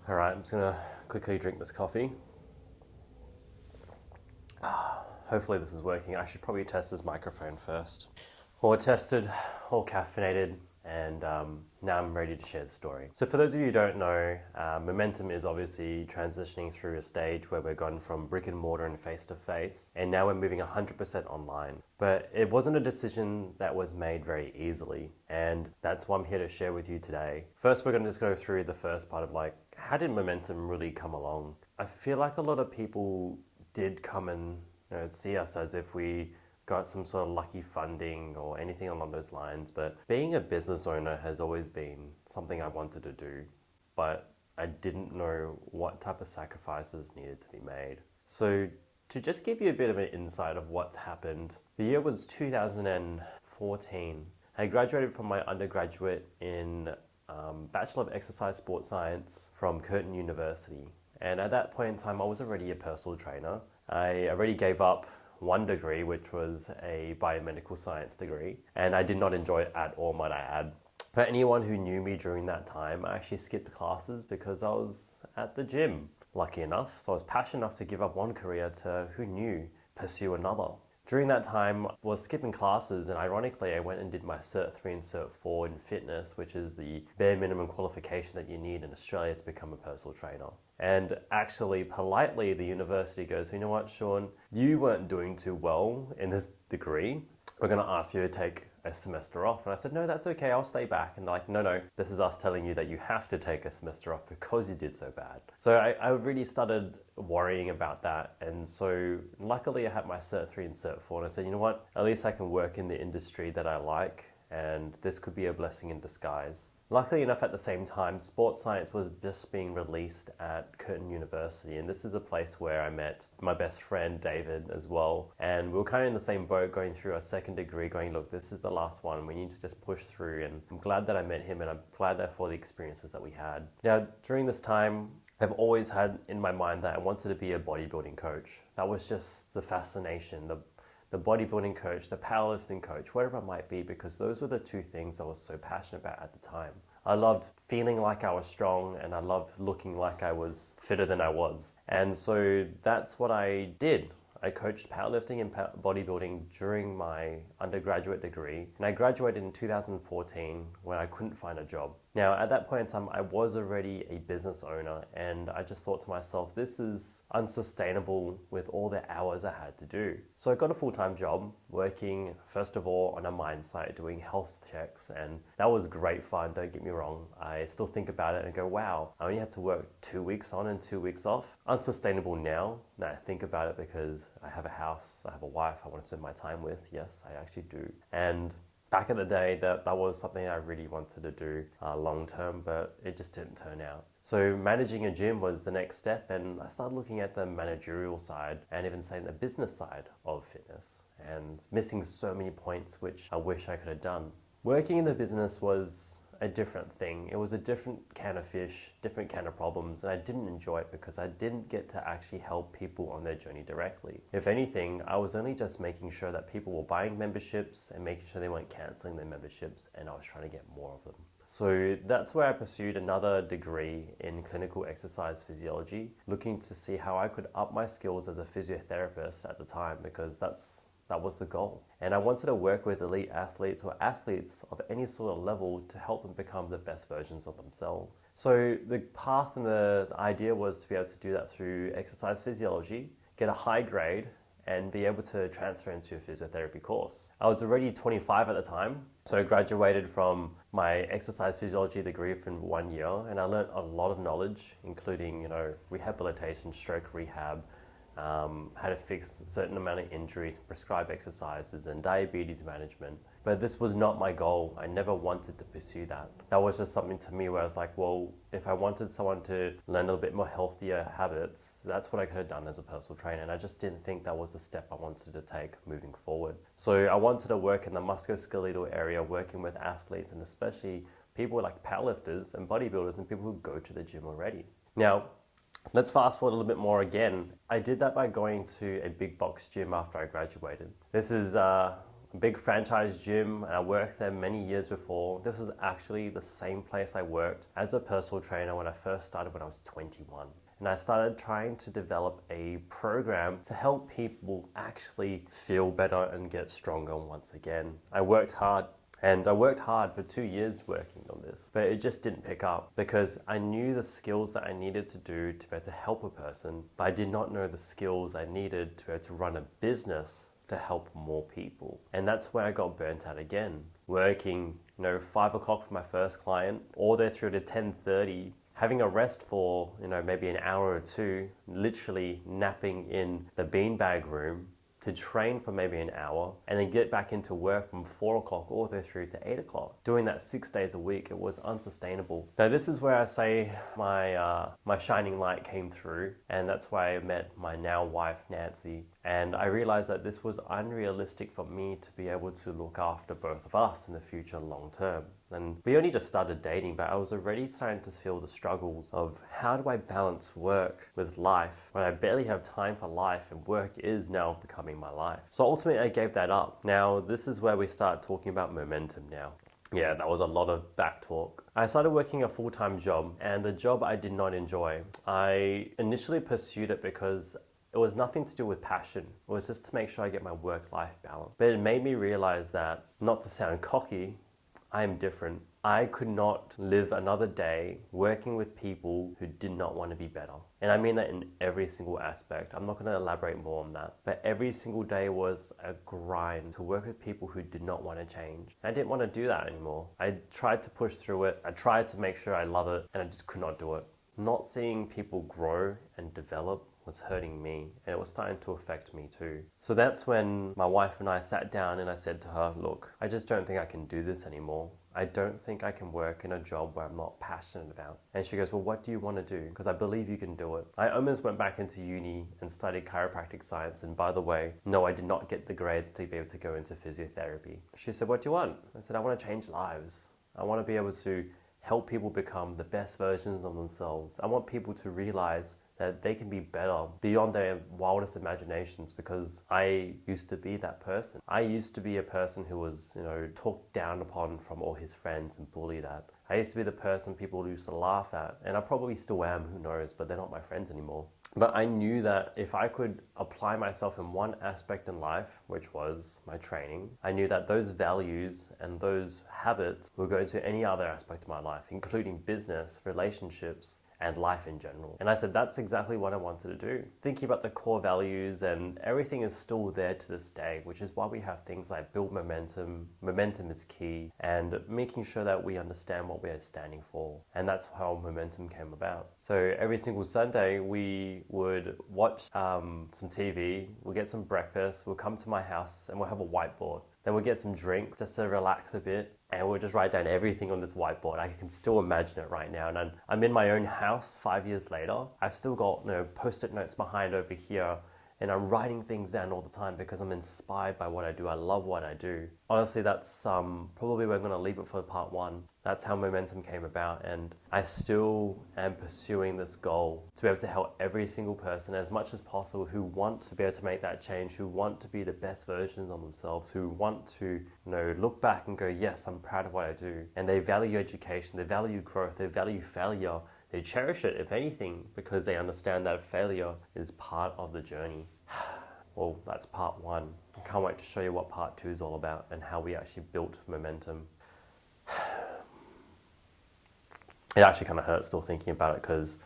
All right, I'm just gonna quickly drink this coffee. Hopefully this is working. I should probably test this microphone first. All tested, all caffeinated, and now I'm ready to share the story. So for those of you who don't know, Momentum is obviously transitioning through a stage where we're gone from brick and mortar and face to face, and now we're moving 100% online. But it wasn't a decision that was made very easily, and that's what I'm here to share with you today. First, we're gonna just go through the first part of how did Momentum really come along? I feel like a lot of people did come and see us as if we got some sort of lucky funding or anything along those lines. But being a business owner has always been something I wanted to do, but I didn't know what type of sacrifices needed to be made. So to just give you a bit of an insight of what's happened, the year was 2014. I graduated from my undergraduate in Bachelor of Exercise Sports Science from Curtin University. And at that point in time, I was already a personal trainer. I already gave up one degree, which was a biomedical science degree, and I did not enjoy it at all, might I add. For anyone who knew me during that time, I actually skipped classes because I was at the gym, lucky enough. So I was passionate enough to give up one career to, who knew, pursue another. During that time, I was skipping classes, and ironically, I went and did my Cert 3 and Cert 4 in fitness, which is the bare minimum qualification that you need in Australia to become a personal trainer. And actually, politely, the university goes, you know what, Sean, you weren't doing too well in this degree. We're going to ask you to take a semester off. And I said, no, that's okay, I'll stay back. And they're like, no, this is us telling you that you have to take a semester off because you did so bad. So I really started worrying about that. And so luckily I had my Cert 3 and Cert 4, and I said, you know what, at least I can work in the industry that I like, and this could be a blessing in disguise. Luckily enough, at the same time, sports science was just being released at Curtin University, and this is a place where I met my best friend David as well. And we were kind of in the same boat, going through our second degree, going, look, this is the last one, we need to just push through. And I'm glad that I met him, and I'm glad that for the experiences that we had. Now, during this time, I've always had in my mind that I wanted to be a bodybuilding coach. That was just the fascination, the bodybuilding coach, the powerlifting coach, whatever it might be, because those were the two things I was so passionate about at the time. I loved feeling like I was strong, and I loved looking like I was fitter than I was. And so that's what I did. I coached powerlifting and bodybuilding during my undergraduate degree, and I graduated in 2014 when I couldn't find a job. Now, at that point in time, I was already a business owner, and I just thought to myself, this is unsustainable with all the hours I had to do. So I got a full-time job working, first of all, on a mine site doing health checks, and that was great fun, don't get me wrong. I still think about it and go, wow, I only had to work 2 weeks on and 2 weeks off. Unsustainable now that I think about it, because I have a house, I have a wife I want to spend my time with. Yes, I actually do. And back in the day, that was something I really wanted to do long term, but it just didn't turn out. So managing a gym was the next step, and I started looking at the managerial side and even saying the business side of fitness, and missing so many points which I wish I could have done. Working in the business was a different thing. It was a different can of fish, different can of problems, and I didn't enjoy it because I didn't get to actually help people on their journey directly. If anything, I was only just making sure that people were buying memberships and making sure they weren't canceling their memberships, and I was trying to get more of them. So that's where I pursued another degree in clinical exercise physiology, looking to see how I could up my skills as a physiotherapist at the time, because that was the goal. And I wanted to work with elite athletes or athletes of any sort of level to help them become the best versions of themselves. So the path and the idea was to be able to do that through exercise physiology, get a high grade, and be able to transfer into a physiotherapy course. I was already 25 at the time, so I graduated from my exercise physiology degree in 1 year, and I learned a lot of knowledge, including rehabilitation, stroke rehab, how to fix a certain amount of injuries, prescribe exercises, and diabetes management. But this was not my goal. I never wanted to pursue that. That was just something to me where I was like, well, if I wanted someone to learn a little bit more healthier habits, that's what I could have done as a personal trainer. And I just didn't think that was the step I wanted to take moving forward. So I wanted to work in the musculoskeletal area, working with athletes, and especially people like powerlifters and bodybuilders and people who go to the gym already. Now, let's fast forward a little bit more again. I did that by going to a big box gym after I graduated. This is big franchise gym, and I worked there many years before. This was actually the same place I worked as a personal trainer when I first started when I was 21. And I started trying to develop a program to help people actually feel better and get stronger once again. I worked hard for 2 years working on this, but it just didn't pick up because I knew the skills that I needed to do to be able to help a person, but I did not know the skills I needed to be able to run a business to help more people. And that's where I got burnt out again, working 5 o'clock for my first client, all the way through to 10:30, having a rest for maybe an hour or two, literally napping in the beanbag room to train for maybe an hour, and then get back into work from 4 o'clock all the way through to 8 o'clock. Doing that 6 days a week, it was unsustainable. Now this is where I say my shining light came through, and that's why I met my now wife, Nancy. And I realized that this was unrealistic for me to be able to look after both of us in the future long term. And we only just started dating, but I was already starting to feel the struggles of how do I balance work with life when I barely have time for life and work is now becoming my life. So ultimately I gave that up. Now this is where we start talking about momentum now. Yeah, that was a lot of back talk. I started working a full-time job, and the job I did not enjoy. I initially pursued it because it was nothing to do with passion. It was just to make sure I get my work-life balance. But it made me realize that, not to sound cocky, I am different. I could not live another day working with people who did not want to be better. And I mean that in every single aspect. I'm not going to elaborate more on that. But every single day was a grind to work with people who did not want to change. I didn't want to do that anymore. I tried to push through it. I tried to make sure I love it, and I just could not do it. Not seeing people grow and develop was hurting me, and it was starting to affect me too. So that's when my wife and I sat down and I said to her, look, I just don't think I can do this anymore. I don't think I can work in a job where I'm not passionate about. And she goes, well, what do you want to do? Because I believe you can do it. I almost went back into uni and studied chiropractic science. And by the way, no, I did not get the grades to be able to go into physiotherapy. She said, what do you want? I said, I want to change lives. I want to be able to help people become the best versions of themselves. I want people to realize that they can be better beyond their wildest imaginations, because I used to be that person. I used to be a person who was, talked down upon from all his friends and bullied at. I used to be the person people used to laugh at, and I probably still am, who knows, but they're not my friends anymore. But I knew that if I could apply myself in one aspect in life, which was my training, I knew that those values and those habits would go into any other aspect of my life, including business, relationships, and life in general. And I said, that's exactly what I wanted to do. Thinking about the core values, and everything is still there to this day, which is why we have things like build momentum. Momentum is key, and making sure that we understand what we are standing for. And that's how momentum came about. So every single Sunday, we would watch some TV, we'll get some breakfast, we'll come to my house and we'll have a whiteboard. Then we'll get some drinks just to relax a bit, and we'll just write down everything on this whiteboard. I can still imagine it right now. And I'm in my own house 5 years later. I've still got post-it notes behind over here, and I'm writing things down all the time because I'm inspired by what I do. I love what I do. Honestly, that's probably we're going to leave it for part 1. That's how momentum came about, and I still am pursuing this goal to be able to help every single person as much as possible who want to be able to make that change, who want to be the best versions of themselves, who want to look back and go, yes, I'm proud of what I do. And they value education, they value growth, they value failure. They cherish it, if anything, because they understand that failure is part of the journey. Well, that's part 1. I can't wait to show you what part 2 is all about and how we actually built momentum. It actually kind of hurts still thinking about it, because